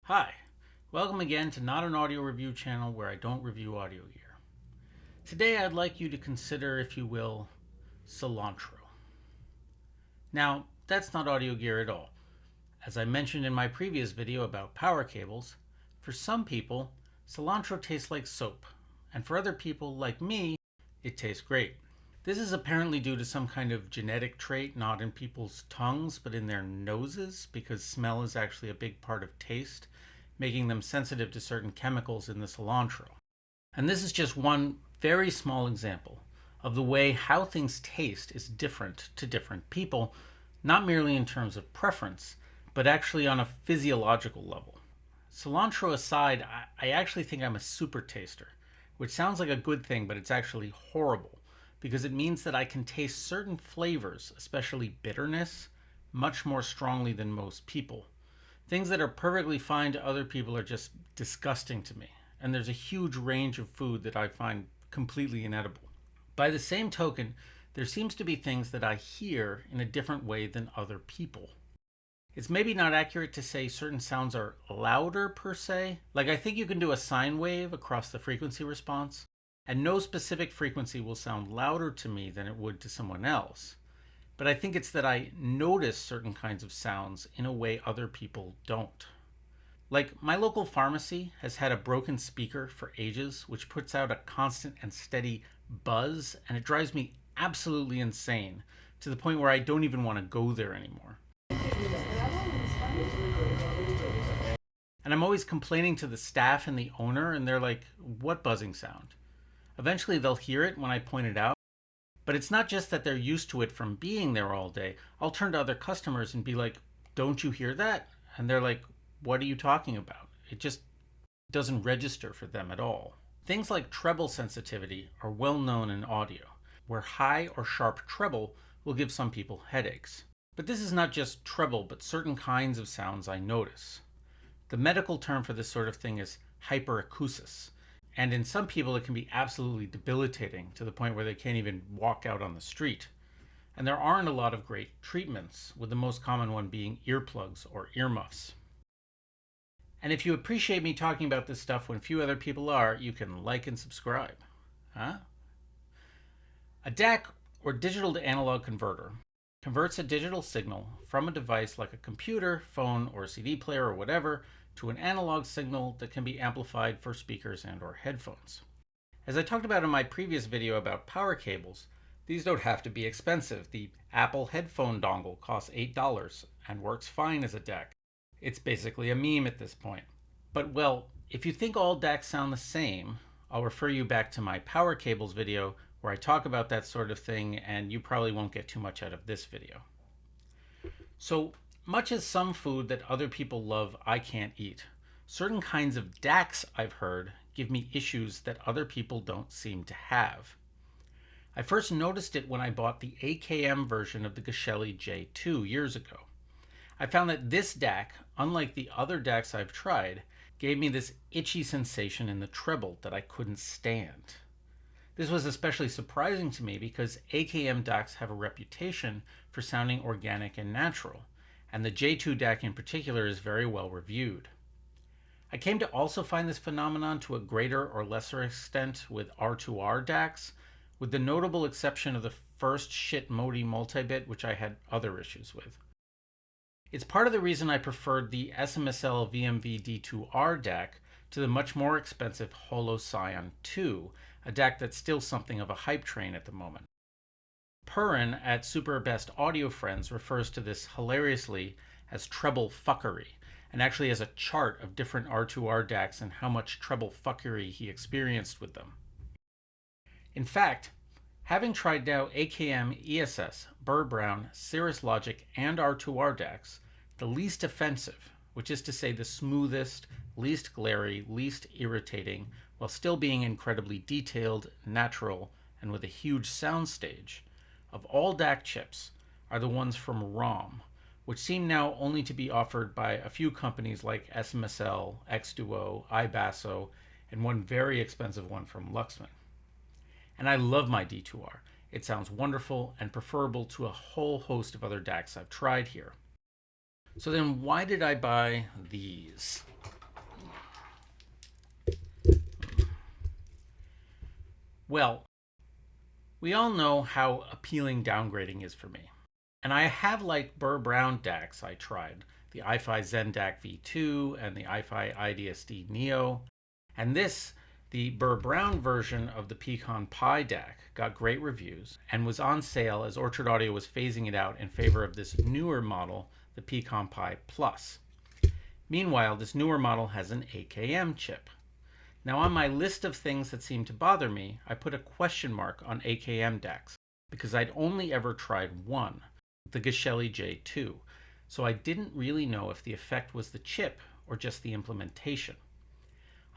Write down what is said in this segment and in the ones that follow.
Hi, welcome again to Not an Audio Review channel where I don't review audio gear. Today I'd like you to consider, if you will, cilantro. Now, that's not audio gear at all. As I mentioned in my previous video about power cables, for some people, cilantro tastes like soap, and for other people, like me, it tastes great. This is apparently due to some kind of genetic trait, not in people's tongues, but in their noses, because smell is actually a big part of taste, making them sensitive to certain chemicals in the cilantro. And this is just one very small example of the way how things taste is different to different people, not merely in terms of preference, but actually on a physiological level. Cilantro aside, I actually think I'm a super taster, which sounds like a good thing, but it's actually horrible, because it means that I can taste certain flavors, especially bitterness, much more strongly than most people. Things that are perfectly fine to other people are just disgusting to me, and there's a huge range of food that I find completely inedible. By the same token, there seems to be things that I hear in a different way than other people. It's maybe not accurate to say certain sounds are louder per se. Like, I think you can do a sine wave across the frequency response, and no specific frequency will sound louder to me than it would to someone else. But I think it's that I notice certain kinds of sounds in a way other people don't. Like, my local pharmacy has had a broken speaker for ages, which puts out a constant and steady buzz, and it drives me absolutely insane, to the point where I don't even want to go there anymore. And I'm always complaining to the staff and the owner, and they're like, "What buzzing sound?" Eventually they'll hear it when I point it out, but it's not just that they're used to it from being there all day. I'll turn to other customers and be like, "Don't you hear that?" And they're like, "What are you talking about?" It just doesn't register for them at all. Things like treble sensitivity are well known in audio, where high or sharp treble will give some people headaches. But this is not just treble, but certain kinds of sounds I notice. The medical term for this sort of thing is hyperacusis. And in some people, it can be absolutely debilitating to the point where they can't even walk out on the street. And there aren't a lot of great treatments, with the most common one being earplugs or earmuffs. And if you appreciate me talking about this stuff when few other people are, you can like and subscribe. Huh? A DAC, or digital to analog converter, converts a digital signal from a device like a computer, phone, or CD player or whatever to an analog signal that can be amplified for speakers and or headphones. As I talked about in my previous video about power cables, these don't have to be expensive. The Apple headphone dongle costs $8 and works fine as a DAC. It's basically a meme at this point. But well, if you think all DACs sound the same, I'll refer you back to my power cables video where I talk about that sort of thing, and you probably won't get too much out of this video. So, much as some food that other people love I can't eat, certain kinds of DACs I've heard give me issues that other people don't seem to have. I first noticed it when I bought the AKM version of the Geshelli J2 years ago. I found that this DAC, unlike the other DACs I've tried, gave me this itchy sensation in the treble that I couldn't stand. This was especially surprising to me because AKM DACs have a reputation for sounding organic and natural, and the J2 DAC in particular is very well reviewed. I came to also find this phenomenon to a greater or lesser extent with R2R DACs, with the notable exception of the first shit Modi multibit, which I had other issues with. It's part of the reason I preferred the SMSL VMV D2R DAC to the much more expensive Holo Scion 2, a DAC that's still something of a hype train at the moment. Purin at Super Best Audio Friends refers to this hilariously as treble fuckery, and actually has a chart of different R2R DACs and how much treble fuckery he experienced with them. In fact, having tried now AKM, ESS, Burr Brown, Cirrus Logic, and R2R DACs, the least offensive, which is to say the smoothest, least glary, least irritating, while still being incredibly detailed, natural, and with a huge soundstage, of all DAC chips are the ones from ROM, which seem now only to be offered by a few companies like SMSL, Xduoo, iBasso, and one very expensive one from Luxman. And I love my D2R. it sounds wonderful and preferable to a whole host of other DACs I've tried here. So then why did I buy these? Well, we all know how appealing downgrading is for me. And I have liked Burr Brown DACs I tried, the iFi Zen DAC V2 and the iFi IDSD Neo. And this, the Burr Brown version of the PecanPi DAC, got great reviews and was on sale as Orchard Audio was phasing it out in favor of this newer model, the PecanPi Plus. Meanwhile, this newer model has an AKM chip. Now on my list of things that seem to bother me, I put a question mark on AKM DACs because I'd only ever tried one, the Geshelli J2, so I didn't really know if the effect was the chip or just the implementation.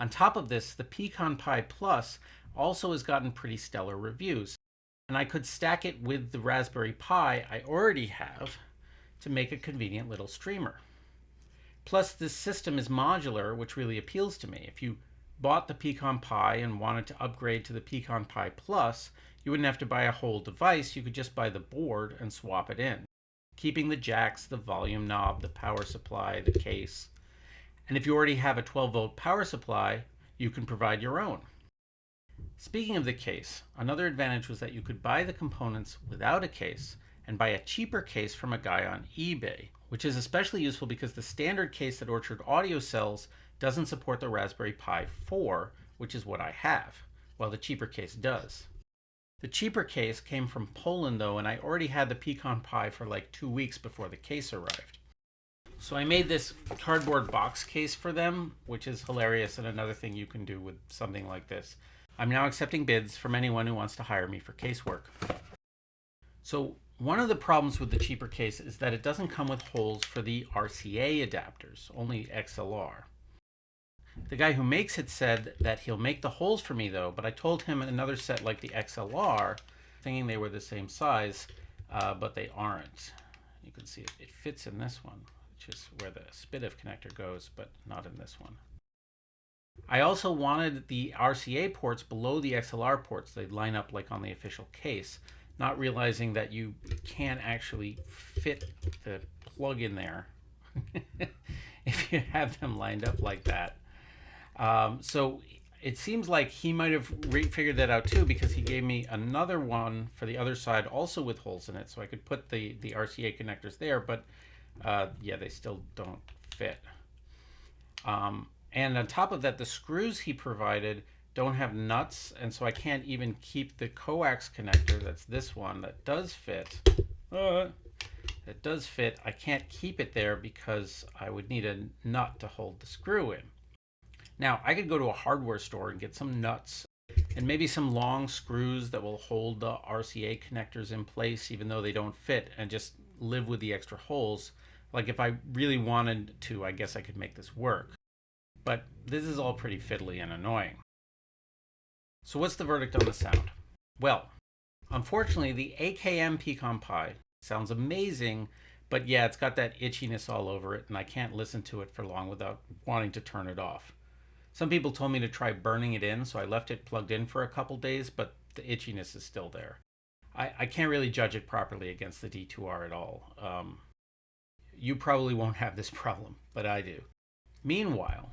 On top of this, the PecanPi Plus also has gotten pretty stellar reviews, and I could stack it with the Raspberry Pi I already have to make a convenient little streamer. Plus, this system is modular, which really appeals to me. If you bought the PecanPi and wanted to upgrade to the PecanPi Plus, you wouldn't have to buy a whole device. You could just buy the board and swap it in, keeping the jacks, the volume knob, the power supply, the case. And if you already have a 12-volt power supply, you can provide your own. Speaking of the case, another advantage was that you could buy the components without a case and buy a cheaper case from a guy on eBay, which is especially useful because the standard case that Orchard Audio sells doesn't support the Raspberry Pi 4, which is what I have, while the cheaper case does. The cheaper case came from Poland though, and I already had the PecanPi for like 2 weeks before the case arrived. So I made this cardboard box case for them, which is hilarious and another thing you can do with something like this. I'm now accepting bids from anyone who wants to hire me for casework. So one of the problems with the cheaper case is that it doesn't come with holes for the RCA adapters, only XLR. The guy who makes it said that he'll make the holes for me though, but I told him another set like the XLR, thinking they were the same size, but they aren't. You can see it fits in this one, which is where the SPDIF connector goes, but not in this one. I also wanted the RCA ports below the XLR ports. They'd line up like on the official case, not realizing that you can't actually fit the plug in there if you have them lined up like that. So it seems like he might have figured that out too, because he gave me another one for the other side also with holes in it, so I could put the RCA connectors there, but yeah, they still don't fit. And on top of that, the screws he provided don't have nuts, and so I can't even keep the coax connector, that's this one, that does fit. That does fit. I can't keep it there because I would need a nut to hold the screw in. Now, I could go to a hardware store and get some nuts and maybe some long screws that will hold the RCA connectors in place even though they don't fit, and just live with the extra holes. Like if I really wanted to, I guess I could make this work. But this is all pretty fiddly and annoying. So what's the verdict on the sound? Well, unfortunately, the AKM PecanPi sounds amazing, but yeah, it's got that itchiness all over it, and I can't listen to it for long without wanting to turn it off. Some people told me to try burning it in, so I left it plugged in for a couple days, but the itchiness is still there. I can't really judge it properly against the D2R at all. You probably won't have this problem, but I do. Meanwhile,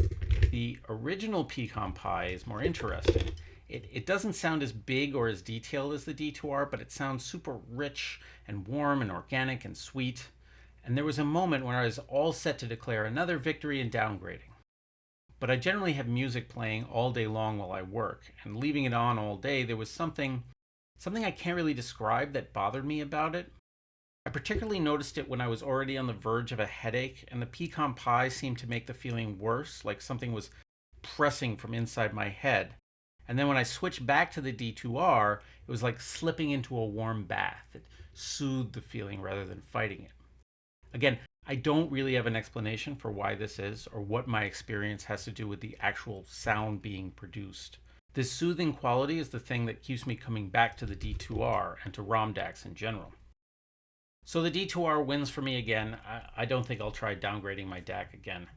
the original PecanPi is more interesting. It doesn't sound as big or as detailed as the D2R, but it sounds super rich and warm and organic and sweet. And there was a moment when I was all set to declare another victory in downgrading. But I generally have music playing all day long while I work, and leaving it on all day, there was something I can't really describe that bothered me about it. I particularly noticed it when I was already on the verge of a headache, and the PecanPi seemed to make the feeling worse, like something was pressing from inside my head. And then when I switched back to the D2R, it was like slipping into a warm bath. It soothed the feeling rather than fighting it. Again, I don't really have an explanation for why this is, or what my experience has to do with the actual sound being produced. This soothing quality is the thing that keeps me coming back to the D2R and to ROM DACs in general. So the D2R wins for me again. I don't think I'll try downgrading my DAC again.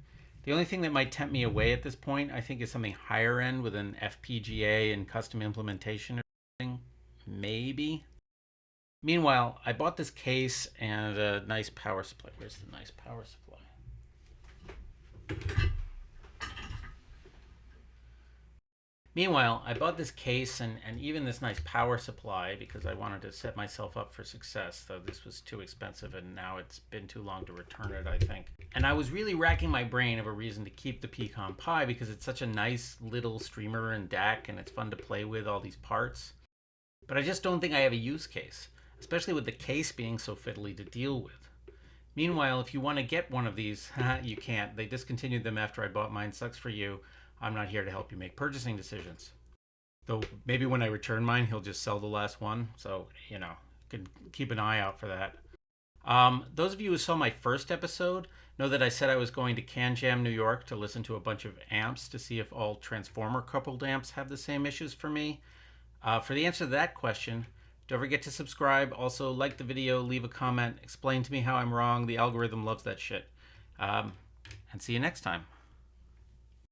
The only thing that might tempt me away at this point, I think, is something higher end with an FPGA and custom implementation or something. Maybe. Meanwhile, I bought this case and a nice power supply. Where's the nice power supply? Meanwhile, I bought this case and even this nice power supply because I wanted to set myself up for success, though this was too expensive and now it's been too long to return it, I think. And I was really racking my brain of a reason to keep the PecanPi because it's such a nice little streamer and DAC and it's fun to play with all these parts. But I just don't think I have a use case, especially with the case being so fiddly to deal with. Meanwhile, if you want to get one of these, you can't. They discontinued them after I bought mine. Sucks for you. I'm not here to help you make purchasing decisions. Though maybe when I return mine, he'll just sell the last one. So, could keep an eye out for that. Those of you who saw my first episode know that I said I was going to CanJam New York to listen to a bunch of amps to see if all transformer coupled amps have the same issues for me. For the answer to that question, don't forget to subscribe. Also, like the video, leave a comment, explain to me how I'm wrong. The algorithm loves that shit. And see you next time.